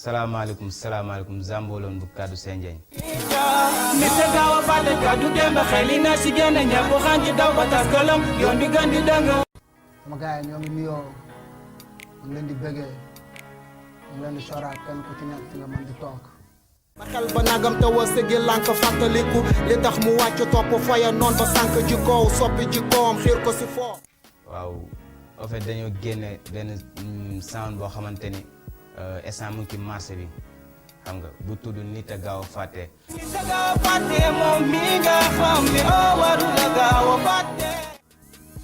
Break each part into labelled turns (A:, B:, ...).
A: salaamaaleykum salaamaaleykum Zambolone bu kaddu Senjeng.
B: Nite gawa fate kaddu demba xeli na si génn ñëpp xam ci daw ba tas këlam yoon bi gën di dëng.
C: sama gars yi ñoo ngi nuyoo ñu leen di bëggee ñu leen di soraat kenn ku ci nekk fi nga mën di toog.
D: ba xel ba nagam te wa sigil lànk fàttaliku li tax mu wàcc topp foya noon ba sànq jikkoow soppi jikkoom xiir ko si foo.
A: waaw en fait dañoo génne benn sound boo xamante ni instant mu ngi ci marché bi xam nga bu tudd nit a gaaw a fàtte.
B: nit a gaaw a fàtte moom mi nga xam ni warul a gaaw a fàtte.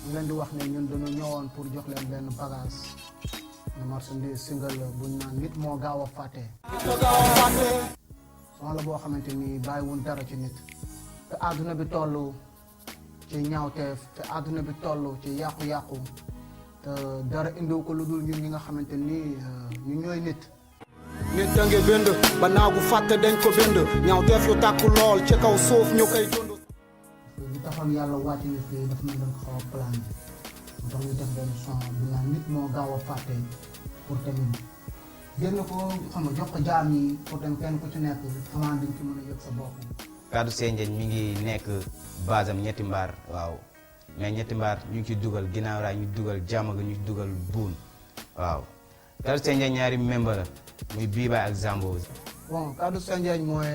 C: ñu leen di wax ne ñun dañu ñëwoon pour jox leen benn bagage ñu marchandise single la buñ naan nit moo gaaw a fàtte.
D: nit a gaaw a fàtte.
C: son la boo xamante ni bàyyiwul dara ci nit te àdduna bi toll ci ñaawteef te àdduna bi toll ci yàqu-yàqu te dara indiw ko lu dul ñun ñi nga xamante ni ñu ñooy nit.
D: nit da nga bind ba naagu fàtte dañ ko bind ñaaw def yu tàkku lool ci kaw suuf ñu koy dund.
C: li taxoon yàlla wàcc ñu fii dafa mel ni xaw a plan mu tax ñu def benn son bu naan nit moo gaaw a fàtte pour tamit génn ko xam nga jox ko jaam yi pour tamit kenn ku ci nekk xamaa dañ ci mën a yëg sa bopp.
A: kaddu Senjeng mi ngi nekk base am ñetti mbaar waaw mais ñetti mbaar ñu ngi ci dugal ginnaaw raay ñu dugal jàmm ga ñu dugal buun waaw kaddu Senjeng ñaari membre la muy Biba ak Zambo.
C: bon kaddu Senjeng mooy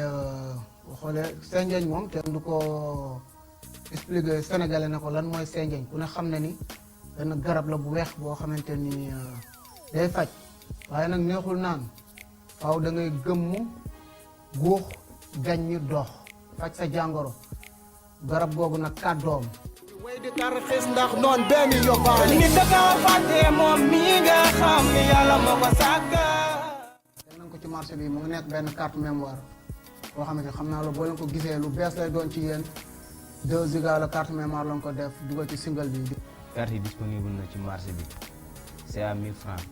C: xoolee Senjeng moom kenn du ko expliquer sénégalais na ko lan mooy Senjeng ku ne xam ne ni benn garab la bu weex boo xamante ni day faj waaye nag neexul naan faaw da ngay gëmm guux gañ ñi dox faj sa jàngoro garab googu nag kàddoom.
D: way di tar xis ndax noon benn yóbbaale.
B: nit a gaaw a fàtte moom mi nga xam ni yàlla moo ko sàkk.
C: teg nañ ko ci marché bi mu ngi nekk benn carte mémoire boo xamante ni xam naa la boo leen ko gisee lu bees lay doon ci yéen 2 giga la carte mémoire lañ ko def dugal ci single bi.
A: carte yi disponible na ci marché bi c'est à 1000 francs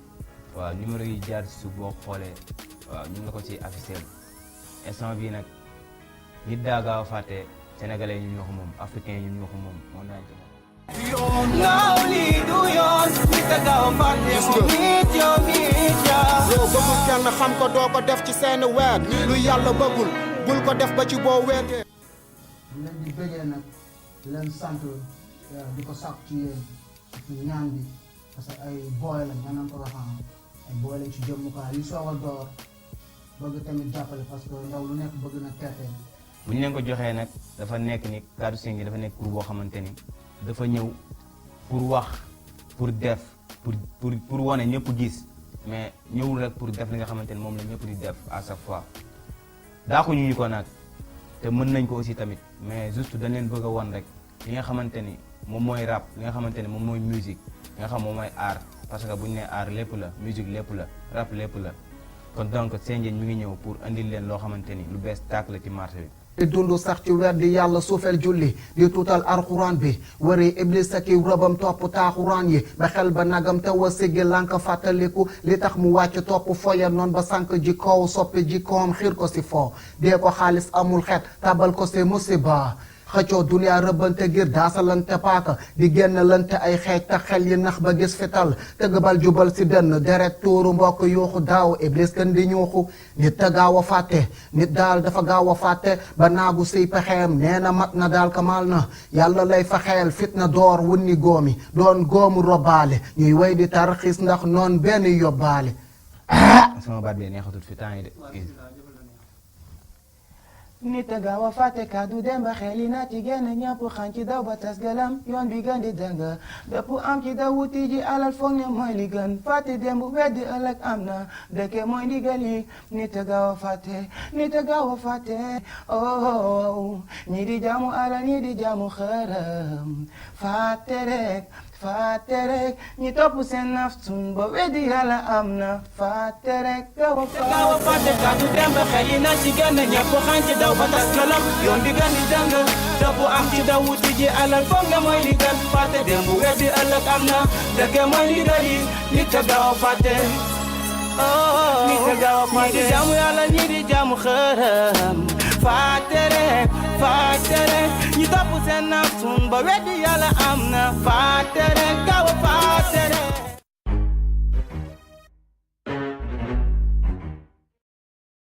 A: waaw numéro yi jaar ci suuf boo xoolee waaw ñu ngi la ko ci affiché instant bii nag nit daa gaaw a fàtte sénégalais ñun ñoo ko moom africain ñun ñoo ko moom moo naa
B: naaw lii du yoon nit a gaaw a fàtte moom nit yow nit yaa.
D: loo bëggul kenn xam ko doo ko def ci seen weet lu yàlla bëggul bul ko def ba ci boo weetee.
C: ñu leen di bëggee nag di leen sant di ko sàkk ci yéen ci ñaan bi parce que ay booy lañ maanaam ko waxaan ay booy lañ ci jëmmukaay yu soog a door bëgg tamit jàppale parce que ndaw lu nekk bëgg na terte.
A: bu ñu leen ko joxee nag dafa nekk ni kaddu Senjeng dafa nekk pour boo xamante ni dafa ñëw pour wax pour def pour wane ñëpp gis mais ñëwul rek pour def li nga xamante ni moom la ñëpp di def à chaque fois daaxu ñu ko nag te mën nañ ko aussi tamit mais juste dañ leen bëgg a won rek li nga xamante ni moom mooy rap li nga xamante ni moom mooy musique li nga xam moom mooy art parce que bu ñu nee art lépp la musique lépp la rap lépp la kon donc Senjeng mi ngi ñëw pour andil leen loo xamante ni lu bees tàkk la ci marché bi.
C: di dund sax ci weer di yàlla suufeel julli di tuutal alxuraan bi wari iblis ak i robam topp taaxuraan yi ba xel ba nagam te wa siggi lànk fàttaliku li tax mu wàcc topp foya noon ba sànq ji kaw soppi ji koom xiir ko si foo dee ko xaalis amul xeet tabal ko si musiba xëccoo duniyaa rëbbante ngir daasalante paaka di génn lante ay xeej te xel yi nax ba gis fital tëgg bal jubal si dënn deret tuuru mbokk yuuxu daaw iblis kën di ñuuxu nit te gaaw a fàtte nit daal dafa gaaw a fàtte ba naagu siy pexeem nee na mat na daal kamal na yàlla lay fexeel fitna door wunni góomi doon góomu robbaale ñuy way di tarxiis ndax noon benn yóbbaale.
A: sama baat bi neexatul fi temps yi de.
B: nit a gaaw a fàtte kaddu demba xel yi na ci génn ñëpp xam ci daw ba tas galam yoon bi gën di dëng dëpp am ci daw wuti ji alal foog ne mooy li gën fàtte démb weddi ëllëg am na dëkke mooy ndigal yi nit a gaaw a fàtte nit a gaaw a fàtte oh ñi di jaamu alal ñi di jaamu xërëm fàtte rek ñi topp seen nafsun ba weddi yàlla am na fàtte rek gaaw a fàtte kaddu demba xel yi na ci génn ñëpp xam ci daw ba tas galam yoon bi gën di dëng dëpp am ci daw wuti ji alal foog nga mooy li gën fàtte démb weddi ëllëg am na dëkke mooy li gën yi nit a gaaw a fàtte nit a gaaw a fàtte ñi di jaamu yàlla ñi di jaamu xërëm fàtte rek ñi topp seen nafsun ba weddi yàlla am na fàtte